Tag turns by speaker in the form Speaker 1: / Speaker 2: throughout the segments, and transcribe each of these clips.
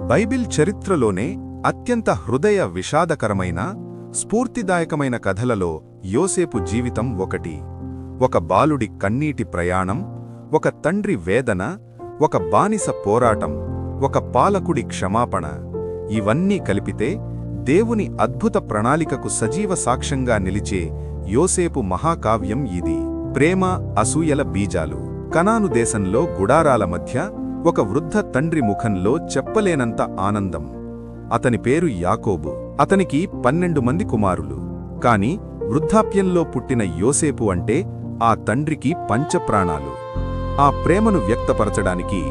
Speaker 1: Bible చరిత్రలోనే అత్యంత హృదయ విషాదకరమైన స్ఫూర్తిదాయకమైన కథలలో యోసేపు జీవితం ఒకటి. ఒక బాలుడి కన్నీటి ప్రయాణం, ఒక తండ్రి వేదన, ఒక బానిస పోరాటం, ఒక పాలకుడి క్షమాపణ, ఇవన్నీ కలిపితే దేవుని అద్భుత ప్రణాళికకు సజీవ సాక్ష్యంగా నిలిచే యోసేపు మహాకావ్యం ఇది. ప్రేమ, అసూయల బీజాలు. కనాను దేశంలో గుడారాల మధ్య ఒక వృద్ధ తండ్రి ముఖంలో చెప్పలేనంత ఆనందం. అతని పేరు యాకోబు. అతనికి 12 మంది కుమారులు. కాని వృద్ధాప్యంలో పుట్టిన యోసేపు అంటే ఆ తండ్రికి పంచప్రాణాలు. ఆ ప్రేమను వ్యక్తపరచడానికి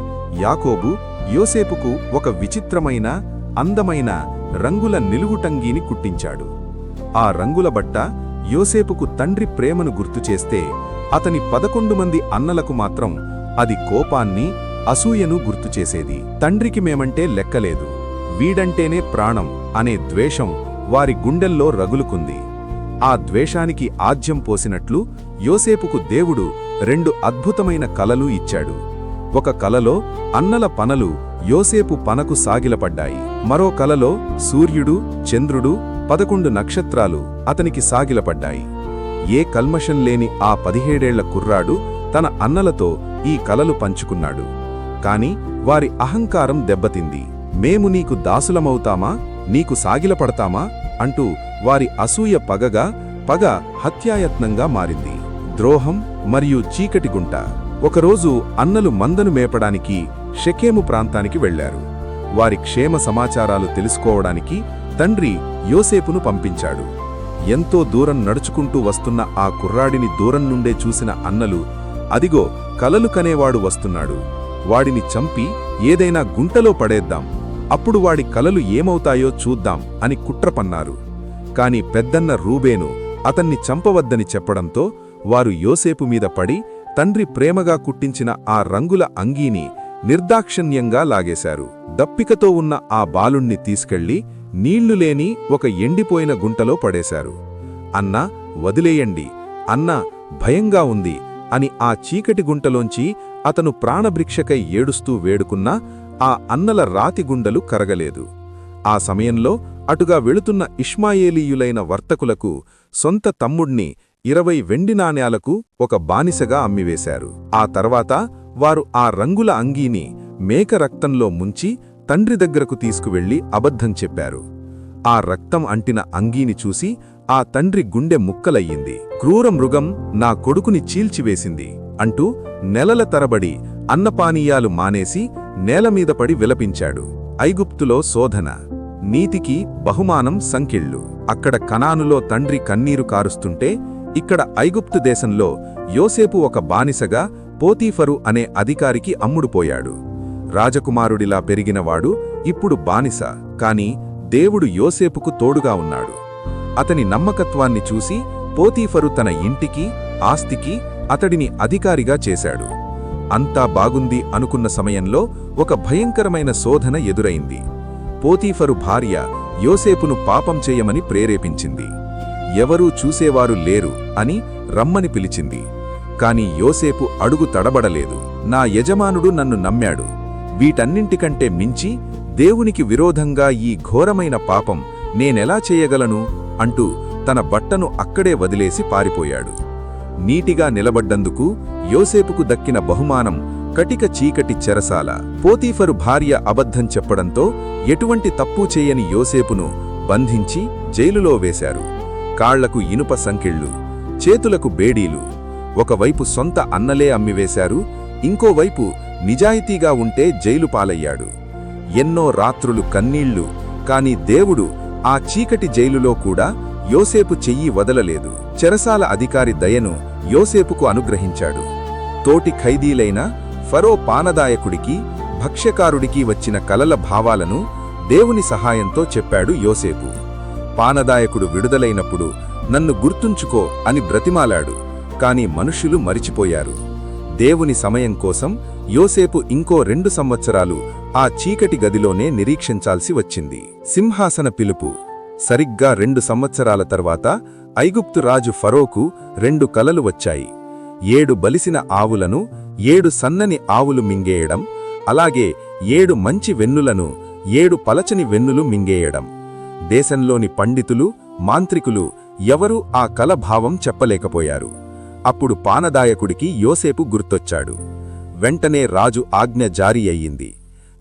Speaker 1: యాకోబు యోసేపుకు ఒక విచిత్రమైన, అందమైన రంగుల నిలువుటంగీని కుట్టించాడు. ఆ రంగుల బట్ట యోసేపుకు తండ్రి ప్రేమను గుర్తుచేస్తే, అతని 11 మంది అన్నలకు మాత్రం అది కోపాన్ని, అసూయను గుర్తుచేసేది. తండ్రికి మేమంటే లెక్కలేదు, వీడంటేనే ప్రాణం అనే ద్వేషం వారి గుండెల్లో రగులుకుంది. ఆ ద్వేషానికి ఆజ్యం పోసినట్లు యోసేపుకు దేవుడు 2 అద్భుతమైన కలలు ఇచ్చాడు. ఒక కలలో అన్నల పనలు యోసేపు పనకు సాగిలపడ్డాయి. మరో కలలో సూర్యుడు, చంద్రుడు, 11 నక్షత్రాలు అతనికి సాగిలపడ్డాయి. ఏ కల్మషం లేని ఆ 17 ఏళ్ల కుర్రాడు తన అన్నలతో ఈ కలలు పంచుకున్నాడు. కాని వారి అహంకారం దెబ్బతింది. మేము నీకు దాసులమవుతామా, నీకు సాగిలపడతామా అంటూ వారి అసూయ పగ హత్యాయత్నంగా మారింది. ద్రోహం మరియు చీకటి గుంట. ఒకరోజు అన్నలు మందను మేపడానికి షెకెము ప్రాంతానికి వెళ్లారు. వారి క్షేమ సమాచారాలు తెలుసుకోవడానికి తండ్రి యోసేపును పంపించాడు. ఎంతో దూరం నడుచుకుంటూ వస్తున్న ఆ కుర్రాడిని దూరం నుండే చూసిన అన్నలు, అదిగో కలలు కనేవాడు వస్తున్నాడు, వాడిని చంపి ఏదైనా గుంటలో పడేద్దాం, అప్పుడు వాడి కలలు ఏమవుతాయో చూద్దాం అని కుట్రపన్నారు. కాని పెద్దన్న రూబేను అతన్ని చంపవద్దని చెప్పడంతో వారు యోసేపు మీద పడి తండ్రి ప్రేమగా కుట్టించిన ఆ రంగుల అంగీని నిర్దాక్షిణ్యంగా లాగేశారు. దప్పికతో ఉన్న ఆ బాలుణ్ణి తీసుకెళ్లి నీళ్లు లేని ఒక ఎండిపోయిన గుంటలో పడేశారు. అన్నా, వదిలేయండి, అన్నా, భయంగా ఉంది అని ఆ చీకటి గుంటలోంచి అతను ప్రాణభిక్షకై ఏడుస్తూ వేడుకున్నా ఆ అన్నల రాతి గుండెలు కరగలేదు. ఆ సమయంలో అటుగా వెళుతున్న ఇష్మాయేలీయులైన వర్తకులకు సొంత తమ్ముణ్ణి 20 వెండి నాణ్యాలకు ఒక బానిసగా అమ్మివేశారు. ఆ తర్వాత వారు ఆ రంగుల అంగీని మేక రక్తంలో ముంచి తండ్రి దగ్గరకు తీసుకువెళ్లి అబద్ధం చెప్పారు. ఆ రక్తం అంటిన అంగీని చూసి ఆ తండ్రి గుండె ముక్కలయ్యింది. క్రూర మృగం నా కొడుకుని చీల్చివేసింది అంటూ నెలల తరబడి అన్నపానీయాలు మానేసి నేలమీద పడి విలపించాడు. ఐగుప్తులో శోధన, నీతికి బహుమానం సంకెళ్ళు. అక్కడ కనానులో తండ్రి కన్నీరు కారుస్తుంటే, ఇక్కడ ఐగుప్తు దేశంలో యోసేపు ఒక బానిసగా పోతీఫరు అనే అధికారికి అమ్ముడుపోయాడు. రాజకుమారుడిలా పెరిగినవాడు ఇప్పుడు బానిస. కాని దేవుడు యోసేపుకు తోడుగా ఉన్నాడు. అతని నమ్మకత్వాన్ని చూసి పోతీఫరు తన ఇంటికి, ఆస్తికి అతడిని అధికారిగా చేశాడు. అంతా బాగుంది అనుకున్న సమయంలో ఒక భయంకరమైన శోధన ఎదురైంది. పోతీఫరు భార్య యోసేపును పాపం చేయమని ప్రేరేపించింది. ఎవరూ చూసేవారు లేరు అని రమ్మని పిలిచింది. కాని యోసేపు అడుగు తడబడలేదు. నా యజమానుడు నన్ను నమ్మాడు, వీటన్నింటికంటే మించి దేవునికి విరోధంగా ఈ ఘోరమైన పాపం నేనెలా చేయగలను అంటూ తన బట్టను అక్కడే వదిలేసి పారిపోయాడు. నీటిగా నిలబడ్డందుకు యోసేపుకు దక్కిన బహుమానం కటిక చీకటి చెరసాల. పోతీఫరు భార్య అబద్ధం చెప్పడంతో ఎటువంటి తప్పు చేయని యోసేపును బంధించి జైలులో వేశారు. కాళ్లకు ఇనుప సంకెళ్ళు, చేతులకు బేడీలు. ఒకవైపు సొంత అన్నలే అమ్మివేశారు, ఇంకోవైపు నిజాయితీగా ఉంటే జైలు పాలయ్యాడు. ఎన్నో రాత్రులు కన్నీళ్లు. కాని దేవుడు ఆ చీకటి జైలులో కూడా యోసేపు చెయ్యి వదలలేదు. చెరసాల అధికారి దయను యోసేపుకు అనుగ్రహించాడు. తోటి ఖైదీలైన ఫరో పానదాయకుడికి, భక్ష్యకారుడికి వచ్చిన కలల భావాలను దేవుని సహాయంతో చెప్పాడు యోసేపు. పానదాయకుడు విడుదలైనప్పుడు నన్ను గుర్తుంచుకో అని బ్రతిమాలాడు. కాని మనుష్యులు మరిచిపోయారు. దేవుని సమయం కోసం యోసేపు ఇంకో 2 సంవత్సరాలు ఆ చీకటి గదిలోనే నిరీక్షించాల్సి వచ్చింది. సింహాసన పిలుపు. సరిగ్గా 2 సంవత్సరాల తర్వాత ఐగుప్తు రాజు ఫరోకు 2 కలలు వచ్చాయి. 7 బలిసిన ఆవులను 7 సన్నని ఆవులు మింగేయడం, అలాగే 7 మంచి వెన్నులను 7 పలచని వెన్నులు మింగేయడం. దేశంలోని పండితులు, మాంత్రికులు ఎవరూ ఆ కల భావం చెప్పలేకపోయారు. అప్పుడు పానదాయకుడికి యోసేపు గుర్తొచ్చాడు. వెంటనే రాజు ఆజ్ఞ జారీ అయ్యింది.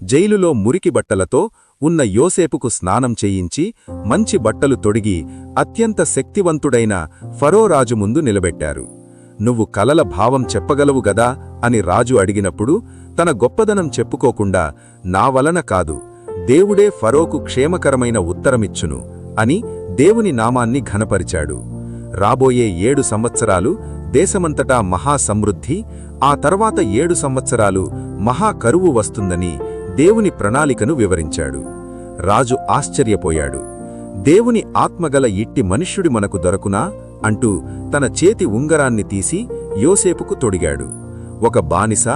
Speaker 1: జైలులో మురికి బట్టలతో ఉన్న యోసేపుకు స్నానం చేయించి మంచి బట్టలు తొడిగి అత్యంత శక్తివంతుడైన ఫరో రాజు ముందు నిలబెట్టారు. నువ్వు కలల భావం చెప్పగలవు గదా అని రాజు అడిగినప్పుడు తన గొప్పదనం చెప్పుకోకుండా నా వలన కాదు, దేవుడే ఫరోకు క్షేమకరమైన ఉత్తరమిచ్చును అని దేవుని నామాన్ని ఘనపరిచాడు. రాబోయే 7 సంవత్సరాలు దేశమంతటా మహాసమృద్ధి, ఆ తర్వాత 7 సంవత్సరాలు మహా కరువు వస్తుందని దేవుని ప్రణాళికను వివరించాడు. రాజు ఆశ్చర్యపోయాడు. దేవుని ఆత్మగల ఇట్టి మనుష్యుడి మనకు దొరకునా అంటూ తన చేతి ఉంగరాన్ని తీసి యోసేపుకు తొడిగాడు. ఒక బానిస,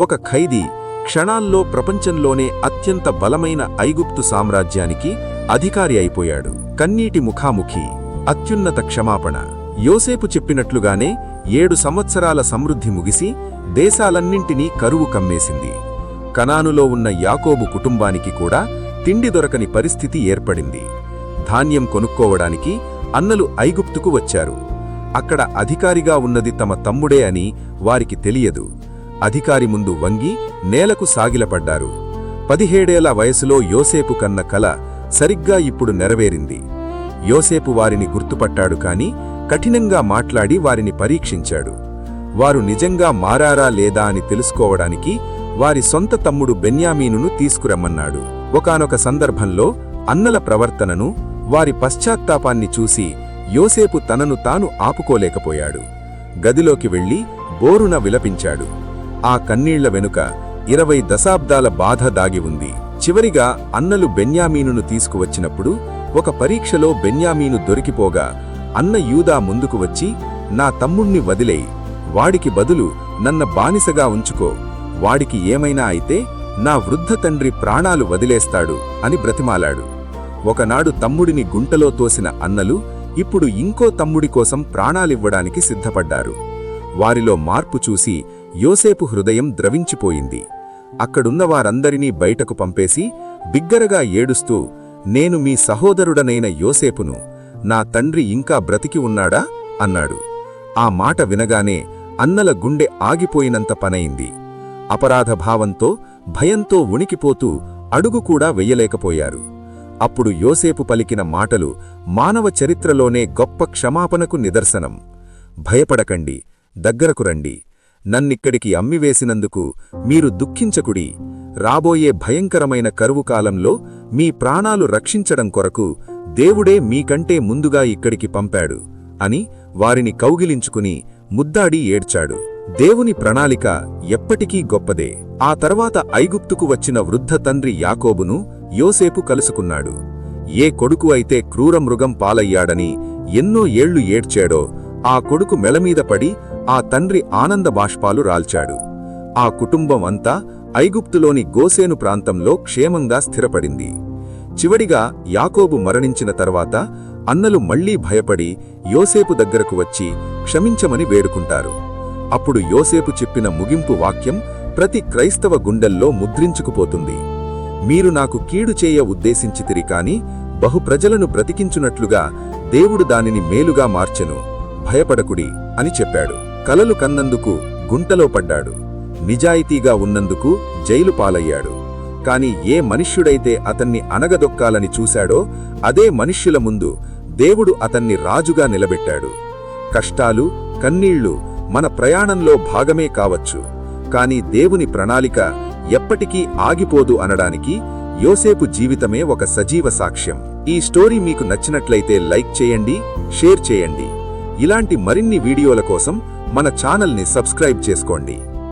Speaker 1: ఒక ఖైదీ క్షణాల్లో ప్రపంచంలోనే అత్యంత బలమైన ఐగుప్తు సామ్రాజ్యానికి అధికారి అయిపోయాడు. కన్నీటి ముఖాముఖి, అత్యున్నత క్షమాపణ. యోసేపు చెప్పినట్లుగానే 7 సంవత్సరాల సమృద్ధి ముగిసి దేశాలన్నింటినీ కరువు కమ్మేసింది. కనానులో ఉన్న యాకోబు కుటుంబానికి కూడా తిండి దొరకని పరిస్థితి ఏర్పడింది. ధాన్యం కొనుక్కోవడానికి అన్నలు ఐగుప్తుకు వచ్చారు. అక్కడ అధికారిగా ఉన్నది తమ తమ్ముడే అని వారికి తెలియదు. అధికారి ముందు వంగి నేలకు సాగిలపడ్డారు. 17 ఏళ్ల వయసులో యోసేపు కన్న కల సరిగ్గా ఇప్పుడు నెరవేరింది. యోసేపు వారిని గుర్తుపట్టాడు, కాని కఠినంగా మాట్లాడి వారిని పరీక్షించాడు. వారు నిజంగా మారారా లేదా అని తెలుసుకోవడానికి వారి సొంత తమ్ముడు బెన్యామీనును తీసుకురమ్మన్నాడు. ఒకానొక సందర్భంలో అన్నల ప్రవర్తనను, వారి పశ్చాత్తాపాన్ని చూసి యోసేపు తనను తాను ఆపుకోలేకపోయాడు. గదిలోకి వెళ్లి బోరున విలపించాడు. ఆ కన్నీళ్ల వెనుక 20 దశాబ్దాల బాధ దాగి ఉంది. చివరిగా అన్నలు బెన్యామీనును తీసుకువచ్చినప్పుడు ఒక పరీక్షలో బెన్యామీను దొరికిపోగా అన్న యూదా ముందుకు వచ్చి, నా తమ్ముణ్ణి వదిలేయి, వాడికి బదులు నన్న బానిసగా ఉంచుకో, వాడికి ఏమైనా అయితే నా వృద్ధ తండ్రి ప్రాణాలు వదిలేస్తాడు అని బ్రతిమాలాడు. ఒకనాడు తమ్ముడిని గుంటలో తోసిన అన్నలు ఇప్పుడు ఇంకో తమ్ముడి కోసం ప్రాణాలివ్వడానికి సిద్ధపడ్డారు. వారిలో మార్పు చూసి యోసేపు హృదయం ద్రవించిపోయింది. అక్కడున్న వారందరినీ బయటకు పంపేసి బిగ్గరగా ఏడుస్తూ, నేను మీ సహోదరుడనైన యోసేపును, నా తండ్రి ఇంకా బ్రతికి ఉన్నాడా అన్నాడు. ఆ మాట వినగానే అన్నల గుండె ఆగిపోయినంత పనైంది. అపరాధభావంతో, భయంతో ఉణికిపోతూ అడుగు కూడా వెయ్యలేకపోయారు. అప్పుడు యోసేపు పలికిన మాటలు మానవ చరిత్రలోనే గొప్ప క్షమాపణకు నిదర్శనం. భయపడకండి, దగ్గరకు రండి, నన్నిక్కడికి అమ్మివేసినందుకు మీరు దుఃఖించకుడి. రాబోయే భయంకరమైన కరువు కాలంలో మీ ప్రాణాలు రక్షించడం కొరకు దేవుడే మీకంటే ముందుగా ఇక్కడికి పంపాడు అని వారిని కౌగిలించుకుని ముద్దాడి ఏడ్చాడు. దేవుని ప్రణాళిక ఎప్పటికీ గొప్పదే. ఆ తర్వాత ఐగుప్తుకు వచ్చిన వృద్ధ తండ్రి యాకోబును యోసేపు కలుసుకున్నాడు. ఏ కొడుకు అయితే క్రూరమృగం పాలయ్యాడని ఎన్నో ఏళ్లు ఏడ్చాడో ఆ కొడుకు మెలమీద పడి ఆ తండ్రి ఆనంద బాష్పాలు రాల్చాడు. ఆ కుటుంబం అంతా ఐగుప్తులోని గోసేను ప్రాంతంలో క్షేమంగా స్థిరపడింది. చివడిగా యాకోబు మరణించిన తర్వాత అన్నలు మళ్లీ భయపడి యోసేపు దగ్గరకు వచ్చి క్షమించమని వేడుకుంటారు. అప్పుడు యోసేపు చెప్పిన ముగింపు వాక్యం ప్రతి క్రైస్తవ గుండెల్లో ముద్రించుకుపోతుంది. మీరు నాకు కీడు చేయ ఉద్దేశించితిరి కాని బహుప్రజలను బ్రతికించునట్లుగా దేవుడు దానిని మేలుగా మార్చెను, భయపడకుడి అని చెప్పాడు. కలలు కన్నందుకు గుంటలో పడ్డాడు, నిజాయితీగా ఉన్నందుకు జైలు పాలయ్యాడు. కాని ఏ మనుష్యుడైతే అతన్ని అనగదొక్కాలని చూశాడో అదే మనుష్యుల ముందు దేవుడు అతన్ని రాజుగా నిలబెట్టాడు. కష్టాలు, కన్నీళ్లు మన ప్రయాణంలో భాగమే కావచ్చు, కాని దేవుని ప్రణాళిక ఎప్పటికీ ఆగిపోదు అనడానికి యోసేపు జీవితమే ఒక సజీవ సాక్ష్యం. ఈ స్టోరీ మీకు నచ్చినట్లయితే లైక్ చేయండి, షేర్ చేయండి. ఇలాంటి మరిన్ని వీడియోల కోసం మన ఛానల్ని సబ్స్క్రైబ్ చేసుకోండి.